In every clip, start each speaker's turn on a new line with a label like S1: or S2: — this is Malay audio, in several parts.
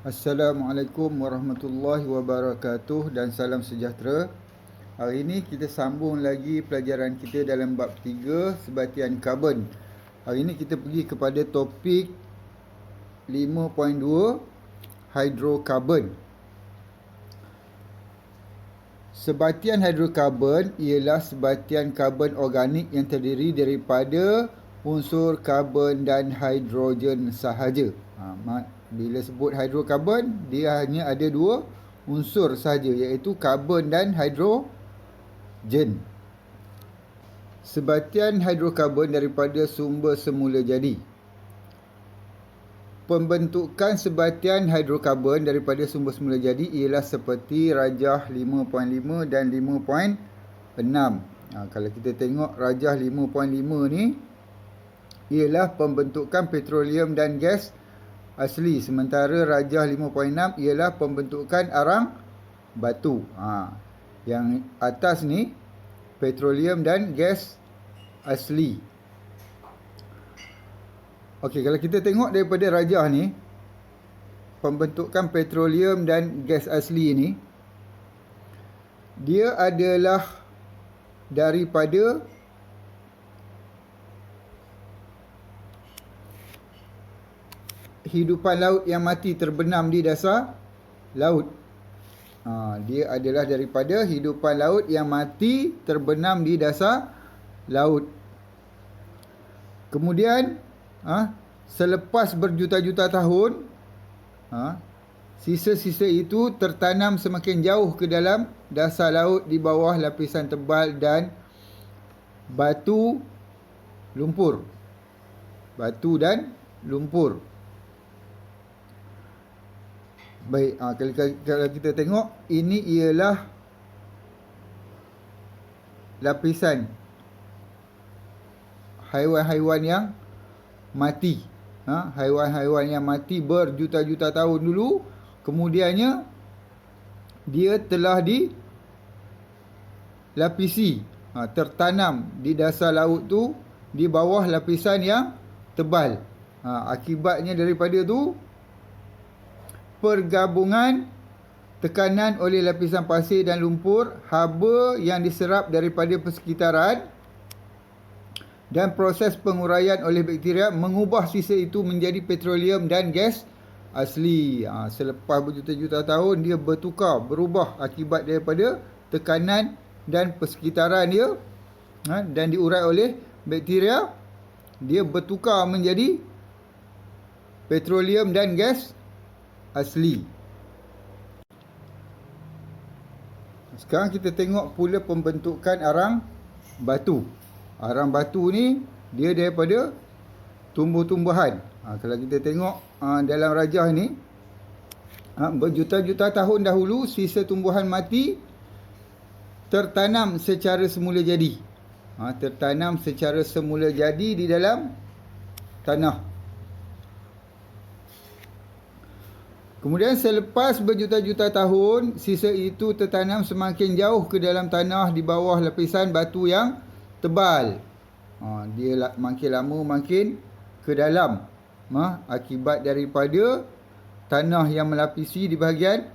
S1: Assalamualaikum warahmatullahi wabarakatuh dan salam sejahtera. Hari ini kita sambung lagi pelajaran kita dalam bab 3 sebatian karbon. Hari ini kita pergi kepada topik 5.2 hidrokarbon. Sebatian hidrokarbon ialah sebatian karbon organik yang terdiri daripada unsur karbon dan hidrogen sahaja. Bila sebut hidrokarbon, dia hanya ada dua unsur sahaja, iaitu karbon dan hidrogen. Sebatian hidrokarbon daripada sumber semula jadi. Pembentukan sebatian hidrokarbon daripada sumber semula jadi ialah seperti rajah 5.5 dan 5.6. Kalau kita tengok rajah 5.5 ni ialah pembentukan petroleum dan gas asli, sementara rajah 5.6 ialah pembentukan arang batu. Yang atas ni petroleum dan gas asli. Okey, kalau kita tengok daripada rajah ni, pembentukan petroleum dan gas asli ni, dia adalah daripada hidupan laut yang mati terbenam di dasar laut. Dia adalah daripada hidupan laut yang mati terbenam di dasar laut. Kemudian selepas berjuta-juta tahun, sisa-sisa itu tertanam semakin jauh ke dalam dasar laut di bawah lapisan tebal dan batu lumpur. Batu dan lumpur. Baik, kalau kita tengok, ini ialah lapisan haiwan-haiwan yang mati. Haiwan-haiwan yang mati berjuta-juta tahun dulu, kemudiannya dia telah dilapisi, tertanam di dasar laut tu di bawah lapisan yang tebal. Akibatnya daripada tu, pergabungan tekanan oleh lapisan pasir dan lumpur, haba yang diserap daripada persekitaran dan proses penguraian oleh bakteria mengubah sisa itu menjadi petroleum dan gas asli. Selepas berjuta-juta tahun, dia berubah akibat daripada tekanan dan persekitaran dia, dan diurai oleh bakteria. Dia bertukar menjadi petroleum dan gas asli. Sekarang kita tengok pula pembentukan arang batu. Arang batu ni dia daripada tumbuh-tumbuhan. Kalau kita tengok dalam rajah ni, berjuta-juta tahun dahulu sisa tumbuhan mati tertanam secara semula jadi. Tertanam secara semula jadi di dalam tanah. Kemudian selepas berjuta-juta tahun, sisa itu tertanam semakin jauh ke dalam tanah di bawah lapisan batu yang tebal. Dia makin lama makin ke dalam, akibat daripada tanah yang melapisi di bahagian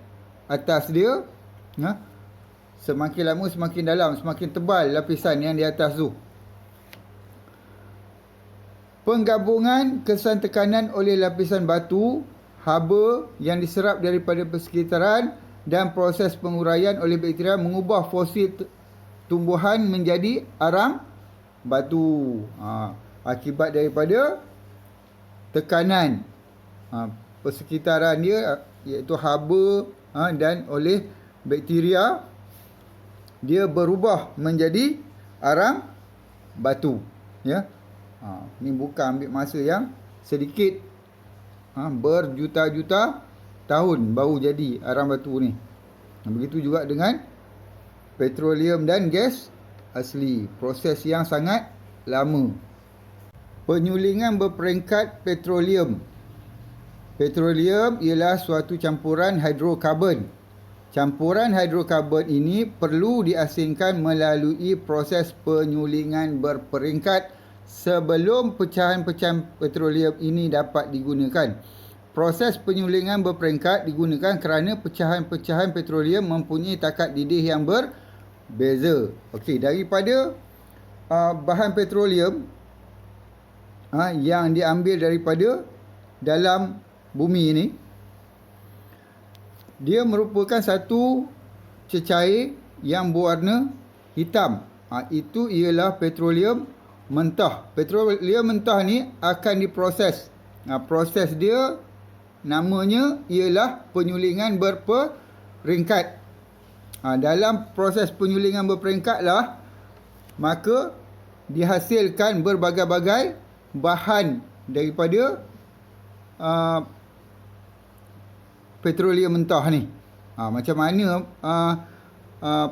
S1: atas dia, semakin lama semakin dalam, semakin tebal lapisan yang di atas tu. Penggabungan kesan tekanan oleh lapisan batu, haba yang diserap daripada persekitaran dan proses penguraian oleh bakteria mengubah fosil tumbuhan menjadi arang batu. Akibat daripada tekanan persekitaran dia, iaitu haba dan oleh bakteria, dia berubah menjadi arang batu. Ni bukan ambil masa yang sedikit, berjuta-juta tahun baru jadi arang batu ni. Begitu juga dengan petroleum dan gas asli, proses yang sangat lama. Penyulingan berperingkat petroleum. Petroleum ialah suatu campuran hidrokarbon. Campuran hidrokarbon ini perlu diasingkan melalui proses penyulingan berperingkat sebelum pecahan-pecahan petroleum ini dapat digunakan. proses penyulingan berperingkat digunakan kerana pecahan-pecahan petroleum mempunyai takat didih yang berbeza. Okey, daripada bahan petroleum yang diambil daripada dalam bumi ini, dia merupakan satu cecair yang berwarna hitam. Itu ialah petroleum mentah. Petroleum mentah ni akan diproses. Proses dia namanya ialah penyulingan berperingkat. Dalam proses penyulingan berperingkat lah, maka dihasilkan berbagai-bagai bahan daripada petroleum mentah ni. Macam mana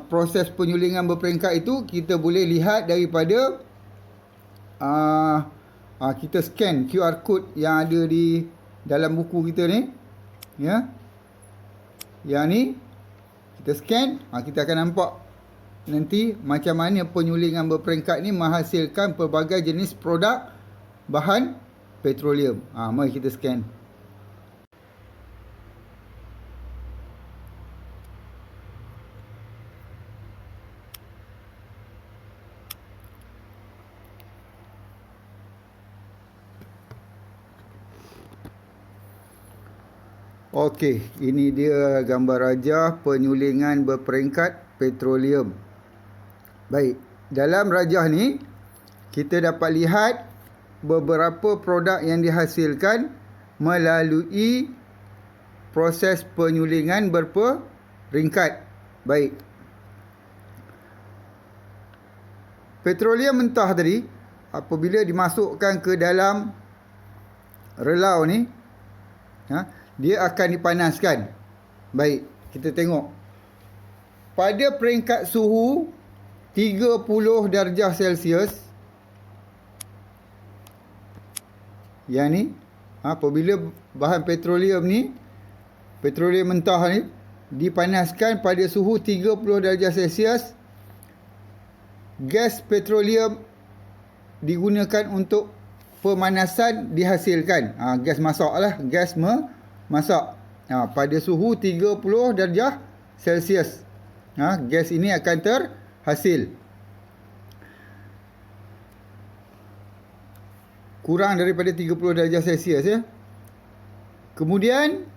S1: proses penyulingan berperingkat itu, kita boleh lihat daripada kita scan QR code yang ada di dalam buku kita ni, ya. Yang ni kita scan, kita akan nampak nanti macam mana penyulingan berperingkat ni menghasilkan pelbagai jenis produk bahan petroleum. Mari kita scan. Okey, ini dia gambar rajah penyulingan berperingkat petroleum. Baik, dalam rajah ni kita dapat lihat beberapa produk yang dihasilkan melalui proses penyulingan berperingkat. Baik. Petroleum mentah tadi apabila dimasukkan ke dalam relau ni, dia akan dipanaskan. Baik, kita tengok. Pada peringkat suhu 30 darjah Celsius, yang ni, apabila bahan petroleum ni, petroleum mentah ni dipanaskan pada suhu 30 darjah Celsius, gas petroleum digunakan untuk pemanasan dihasilkan. Gas masak lah, gas masak. Pada suhu 30 darjah Celsius, gas ini akan terhasil. Kurang daripada 30 darjah Celsius, ya. Kemudian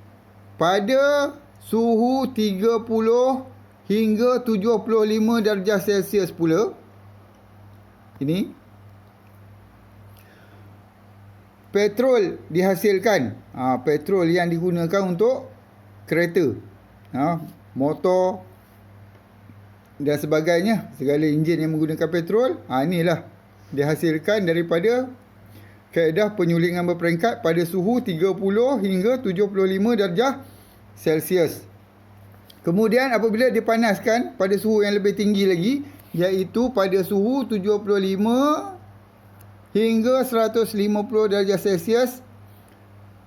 S1: pada suhu 30 hingga 75 darjah Celsius pula, ini petrol dihasilkan. Petrol yang digunakan untuk kereta, motor dan sebagainya. Segala enjin yang menggunakan petrol, inilah dihasilkan daripada kaedah penyulingan berperingkat pada suhu 30 hingga 75 darjah Celsius. Kemudian apabila dipanaskan pada suhu yang lebih tinggi lagi, iaitu pada suhu 75 hingga 150 darjah Celsius,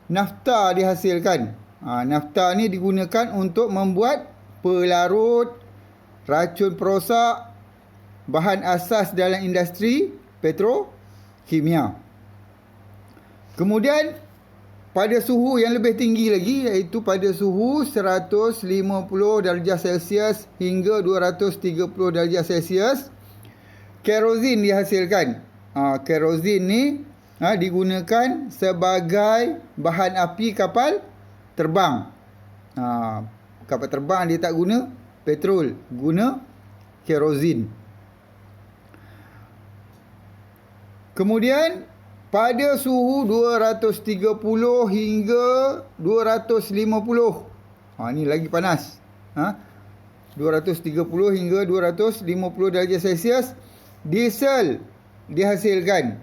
S1: nafta dihasilkan. Nafta ni digunakan untuk membuat pelarut, racun perosak, bahan asas dalam industri petrokimia. Kemudian pada suhu yang lebih tinggi lagi, iaitu pada suhu 150 darjah Celsius hingga 230 darjah Celsius, kerosin dihasilkan. Kerosin ni digunakan sebagai bahan api kapal terbang. Kapal terbang dia tak guna petrol, guna kerosin. Kemudian pada suhu 230 hingga 250. Ni lagi panas. 230 hingga 250 darjah Celsius, diesel dihasilkan.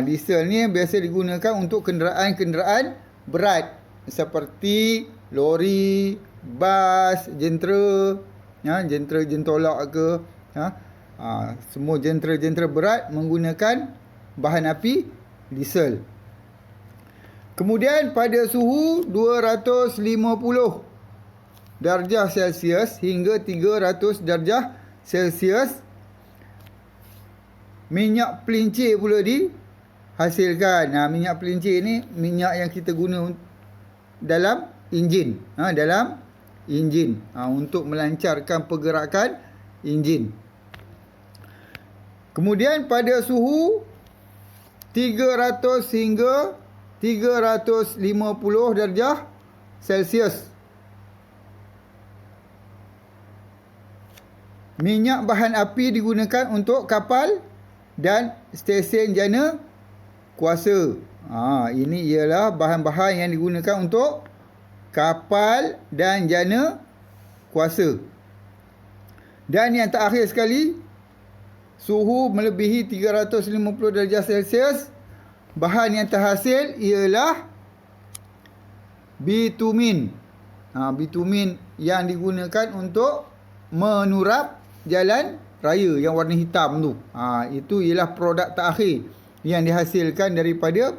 S1: Diesel ni biasa digunakan untuk kenderaan-kenderaan berat seperti lori, bas, jentera, jentera jentolak ke, semua jentera-jentera berat menggunakan bahan api diesel. Kemudian pada suhu 250 darjah Celsius hingga 300 darjah Celsius, minyak pelincir pula dihasilkan. Minyak pelincir ni minyak yang kita guna dalam enjin. Dalam enjin. Untuk melancarkan pergerakan enjin. Kemudian pada suhu 300 hingga 350 darjah Celsius, minyak bahan api digunakan untuk kapal dan stesen jana kuasa. Ini ialah bahan-bahan yang digunakan untuk kapal dan jana kuasa. Dan yang terakhir sekali, suhu melebihi 350 darjah Celsius, bahan yang terhasil ialah bitumen. Bitumen yang digunakan untuk menurap jalan raya yang warna hitam tu. Itu ialah produk terakhir yang dihasilkan daripada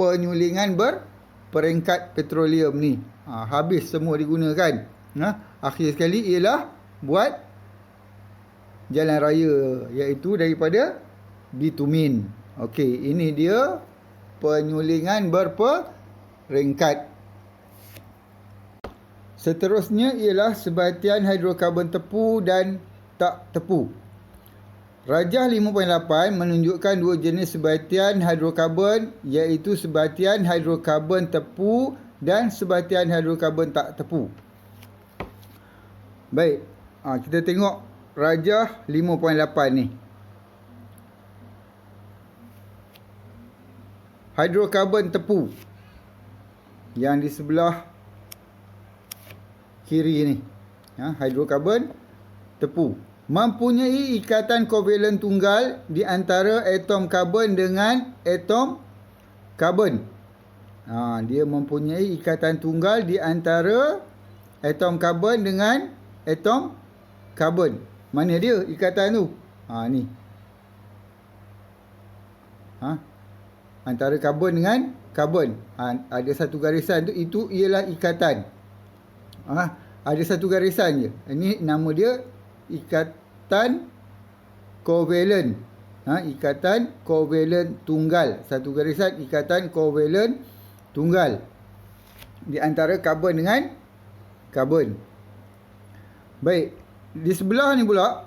S1: penyulingan berperingkat petroleum ni. Habis semua digunakan. Akhir sekali ialah buat jalan raya, iaitu daripada bitumen. Okey, ini dia penyulingan berperingkat. Seterusnya ialah sebatian hidrokarbon tepu dan tak tepu. Rajah 5.8 menunjukkan dua jenis sebatian hidrokarbon, iaitu sebatian hidrokarbon tepu dan sebatian hidrokarbon tak tepu. Baik, kita tengok rajah 5.8 ni. Hidrokarbon tepu yang di sebelah kiri ni, hidrokarbon tepu mempunyai ikatan kovalen tunggal di antara atom karbon dengan atom karbon. Dia mempunyai ikatan tunggal di antara atom karbon dengan atom karbon. Mana dia ikatan tu? Ni. Antara karbon dengan karbon. Ada satu garisan tu, itu ialah ikatan. Ada satu garisan je. Ini nama dia ikatan kovalen. Ikatan kovalen tunggal. Satu garisan ikatan kovalen tunggal di antara karbon dengan karbon. Baik, di sebelah ni pula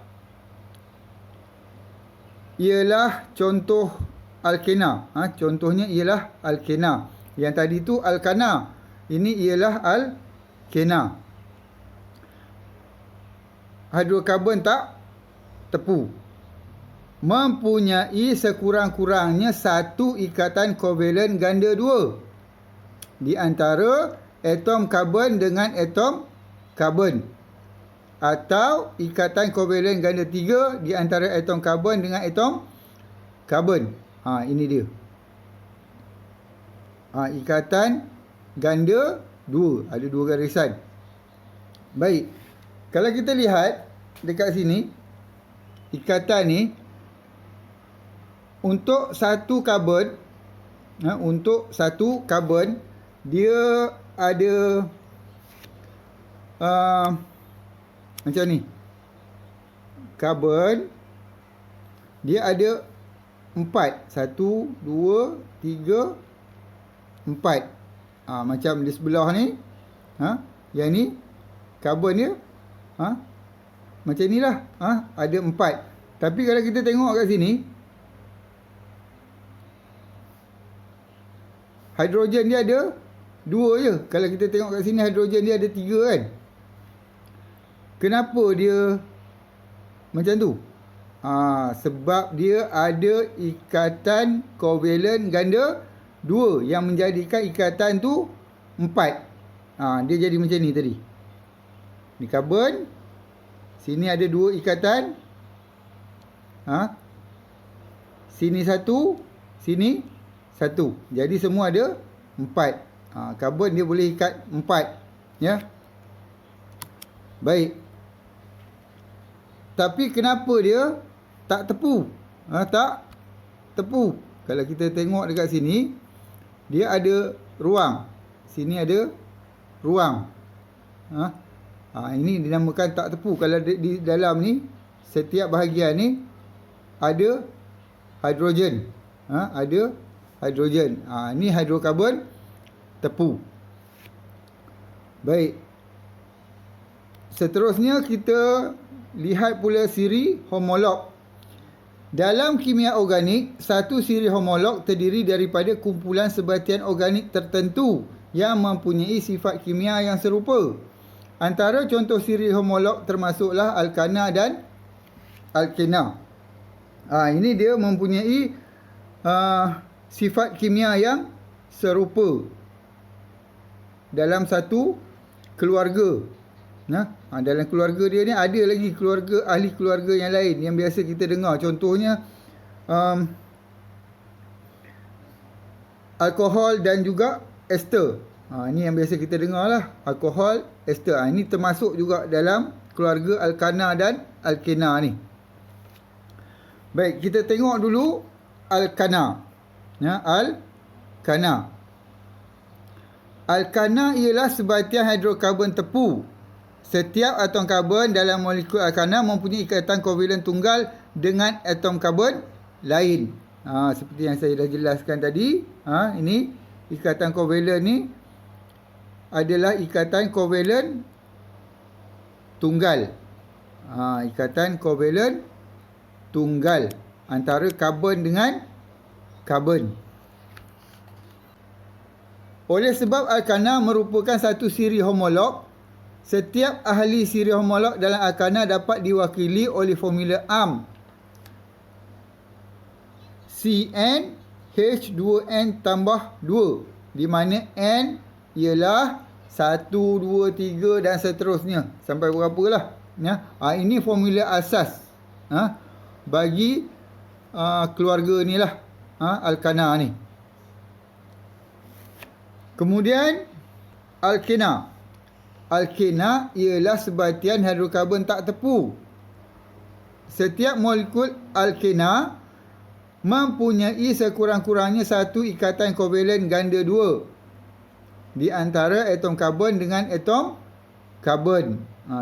S1: ialah contoh alkena. Contohnya ialah alkena. Yang tadi tu alkana. Ini ialah alkena. Hidrokarbon tak tepu mempunyai sekurang-kurangnya satu ikatan kovalen ganda 2 di antara atom karbon dengan atom karbon, atau ikatan kovalen ganda 3 di antara atom karbon dengan atom karbon. Ini dia. Ikatan ganda 2, ada 2 garisan. Baik, kalau kita lihat dekat sini, ikatan ni untuk satu karbon, dia ada macam ni. Karbon dia ada 4. 1, 2, 3, 4. Macam di sebelah ni. Yang ni karbon dia macam inilah. Ada 4. Tapi kalau kita tengok kat sini, hidrogen dia ada 2 je. Kalau kita tengok kat sini, hidrogen dia ada 3 kan. Kenapa dia macam tu? Sebab dia ada ikatan kovalen ganda 2 yang menjadikan ikatan tu 4. Dia jadi macam ni tadi. Ni karbon, sini ada 2 ikatan. Sini 1, sini 1. Jadi semua ada 4. Karbon dia boleh ikat 4, ya. Baik. Tapi kenapa dia tak tepu? Tak tepu. Kalau kita tengok dekat sini, dia ada ruang. Sini ada ruang. Ini dinamakan tak tepu. Kalau di dalam ni, setiap bahagian ni ada hidrogen. Ada hidrogen. Ini hidrokarbon tepu. Baik. Seterusnya kita lihat pula siri homolog. Dalam kimia organik, satu siri homolog terdiri daripada kumpulan sebatian organik tertentu yang mempunyai sifat kimia yang serupa. Antara contoh siri homolog termasuklah alkana dan alkena. Ini dia mempunyai sifat kimia yang serupa dalam satu keluarga. Dalam keluarga dia ni ada lagi ahli keluarga yang lain yang biasa kita dengar. Contohnya alkohol dan juga ester. Ini yang biasa kita dengar lah. Alkohol, ester. Ini termasuk juga dalam keluarga alkana dan alkena ni. Baik, kita tengok dulu alkana. Alkana. Alkana ialah sebatian hidrokarbon tepu. Setiap atom karbon dalam molekul alkana mempunyai ikatan kovalen tunggal dengan atom karbon lain. Seperti yang saya dah jelaskan tadi. Ini ikatan kovalen ni adalah ikatan kovalen tunggal. Ikatan kovalen tunggal antara karbon dengan karbon. Oleh sebab alkana merupakan satu siri homolog, setiap ahli siri homolog dalam alkana dapat diwakili oleh formula AMP CnH2n tambah 2, di mana N ialah 1, 2, 3 dan seterusnya sampai berapa lah. Ini formula asas bagi keluarga ni lah, alkana ni. Kemudian alkena. Alkena ialah sebatian hidrokarbon tak tepu. Setiap molekul alkena mempunyai sekurang-kurangnya satu ikatan kovalen ganda 2 di antara atom karbon dengan atom karbon.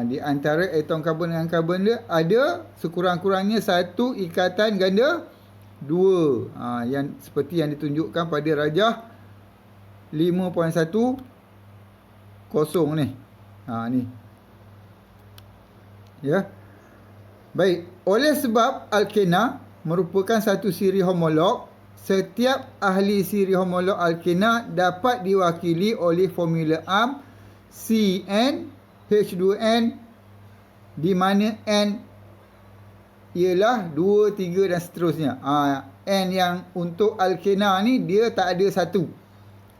S1: Di antara atom karbon dengan karbon dia ada sekurang-kurangnya satu ikatan ganda 2. Yang seperti yang ditunjukkan pada rajah 5.10 ni. Ni. Ya. Baik, oleh sebab alkena merupakan satu siri homolog, setiap ahli siri homolog alkena dapat diwakili oleh formula AMP CnH2n, di mana N ialah 2, 3 dan seterusnya. N yang untuk alkena ni dia tak ada satu.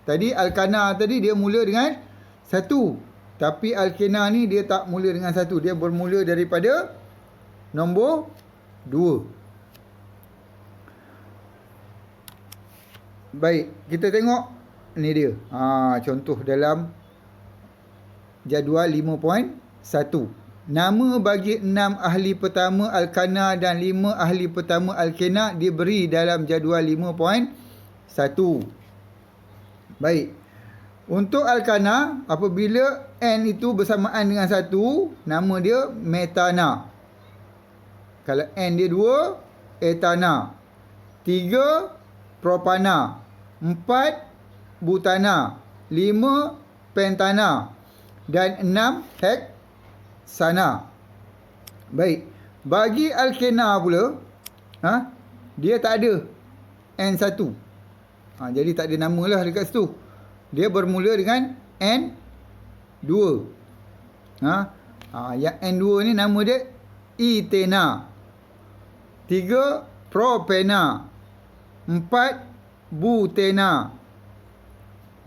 S1: Tadi alkana tadi dia mula dengan satu. Tapi alkena ni dia tak mula dengan satu. Dia bermula daripada nombor 2. Baik, kita tengok ni dia. Contoh dalam jadual 5.1. Nama bagi 6 ahli pertama alkana dan 5 ahli pertama alkena diberi dalam jadual 5.1. Baik. Untuk alkana, apabila N itu bersamaan dengan 1, nama dia metana. Kalau N dia 2, etana. 3, propana. 4, butana. 5, pentana. Dan 6, heksana. Baik. Bagi alkena pula, dia tak ada N1. Jadi tak ada nama lah dekat situ. Dia bermula dengan N2. Yang N2 ni nama dia etena. 3, propena. 4, butena.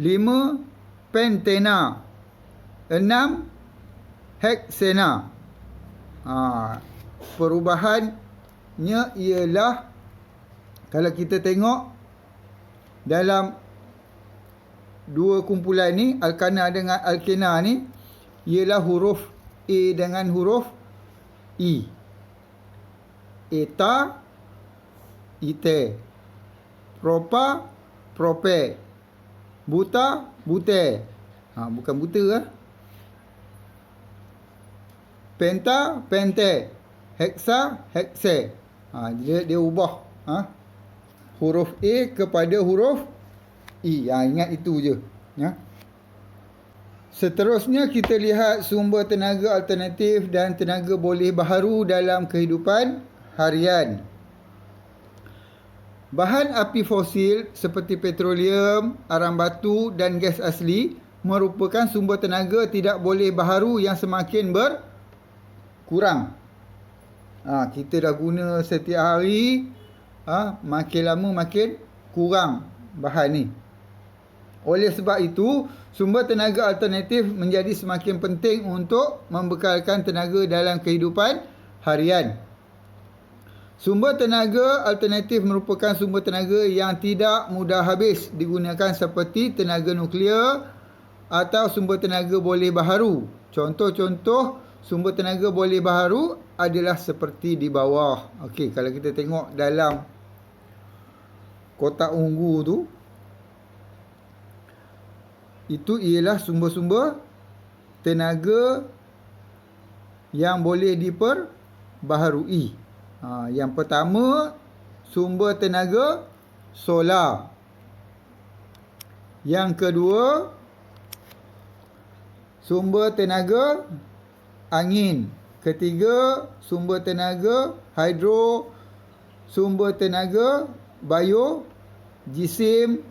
S1: 5, pentena. 6, heksena. Perubahannya ialah, kalau kita tengok dalam dua kumpulan ni, alkana dengan alkena ni, ialah huruf A dengan huruf I. Eta, ite. Propa, prope. Buta, bute. Bukan buta lah. Penta, pente. Heksa, hekse. Dia ubah huruf A kepada huruf I. Ingat itu je. Seterusnya kita lihat sumber tenaga alternatif dan tenaga boleh baharu dalam kehidupan harian. Bahan api fosil seperti petroleum, arang batu dan gas asli merupakan sumber tenaga tidak boleh baharu yang semakin berkurang. Kita dah guna setiap hari, makin lama makin kurang bahan ni. Oleh sebab itu, sumber tenaga alternatif menjadi semakin penting untuk membekalkan tenaga dalam kehidupan harian. Sumber tenaga alternatif merupakan sumber tenaga yang tidak mudah habis digunakan seperti tenaga nuklear atau sumber tenaga boleh baharu. Contoh-contoh sumber tenaga boleh baharu adalah seperti di bawah. Okey, kalau kita tengok dalam kotak ungu tu, itu ialah sumber-sumber tenaga yang boleh diperbaharui. Yang pertama, sumber tenaga solar. Yang kedua, sumber tenaga angin. Ketiga, sumber tenaga hidro. Sumber tenaga biojisim.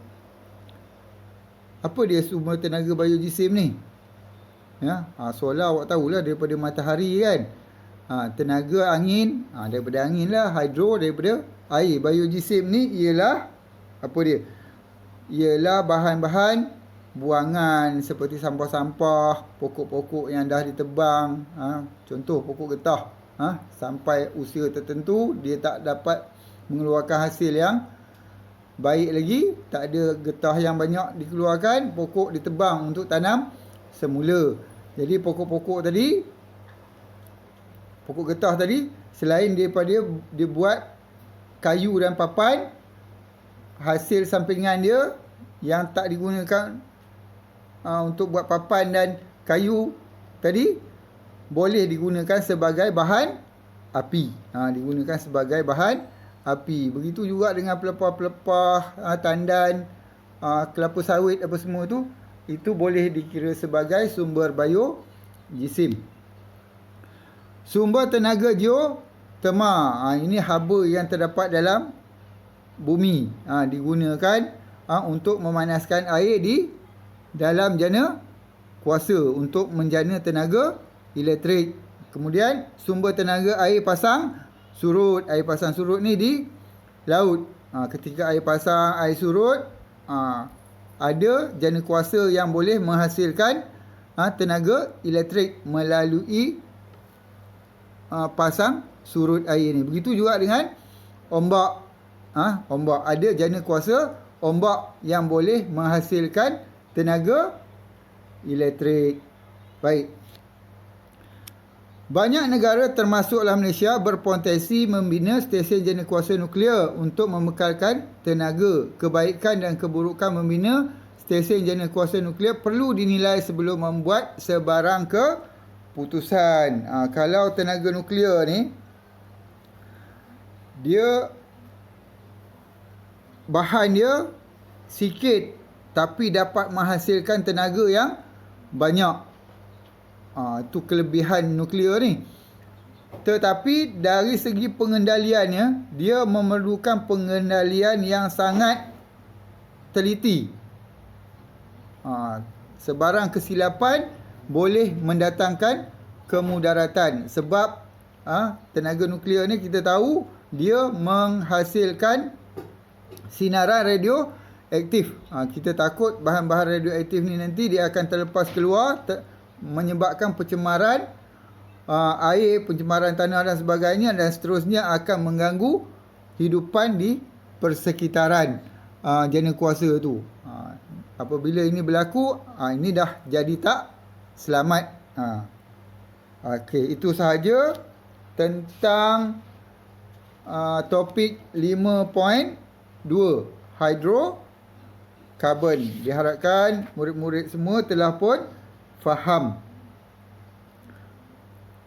S1: Apa dia sumber tenaga biojisim ni? Solar awak tahulah daripada matahari kan. Tenaga angin, daripada angin lah. Hidro daripada air. Biojisim ni ialah apa dia? Ialah bahan-bahan buangan seperti sampah-sampah, pokok-pokok yang dah ditebang. Contoh pokok getah. Sampai usia tertentu dia tak dapat mengeluarkan hasil yang baik lagi. Tak ada getah yang banyak dikeluarkan, pokok ditebang untuk tanam semula. Jadi pokok-pokok tadi, pokok getah tadi, selain daripada dia buat kayu dan papan, hasil sampingan dia yang tak digunakan untuk buat papan dan kayu tadi boleh digunakan sebagai bahan api. Digunakan sebagai bahan api. Begitu juga dengan pelepah-pelepah, tandan, kelapa sawit apa semua tu, itu boleh dikira sebagai sumber biojisim. Sumber tenaga geotermal. Ini haba yang terdapat dalam bumi. Digunakan untuk memanaskan air di dalam jana kuasa untuk menjana tenaga elektrik. Kemudian sumber tenaga air pasang surut. Air pasang surut ni di laut. Ketika air pasang, air surut, ada jana kuasa yang boleh menghasilkan tenaga elektrik melalui pasang surut air ni. Begitu juga dengan ombak. Ombak, ada jana kuasa ombak yang boleh menghasilkan tenaga elektrik. Baik. Banyak negara termasuklah Malaysia berpotensi membina stesen jana kuasa nuklear untuk membekalkan tenaga. Kebaikan dan keburukan membina stesen jana kuasa nuklear perlu dinilai sebelum membuat sebarang keputusan. Kalau tenaga nuklear ni, dia bahan dia sikit tapi dapat menghasilkan tenaga yang banyak. Itu kelebihan nuklear ni. Tetapi dari segi pengendaliannya, dia memerlukan pengendalian yang sangat teliti. Sebarang kesilapan boleh mendatangkan kemudaratan. Sebab tenaga nuklear ni kita tahu dia menghasilkan sinaran radioaktif. Kita takut bahan-bahan radioaktif ni nanti dia akan terlepas keluar, menyebabkan pencemaran air, pencemaran tanah dan sebagainya, dan seterusnya akan mengganggu hidupan di persekitaran jana kuasa tu. Apabila ini berlaku, ini dah jadi tak selamat. Okey, itu sahaja tentang topik 5.2 hidrokarbon. Diharapkan murid-murid semua telah pun faham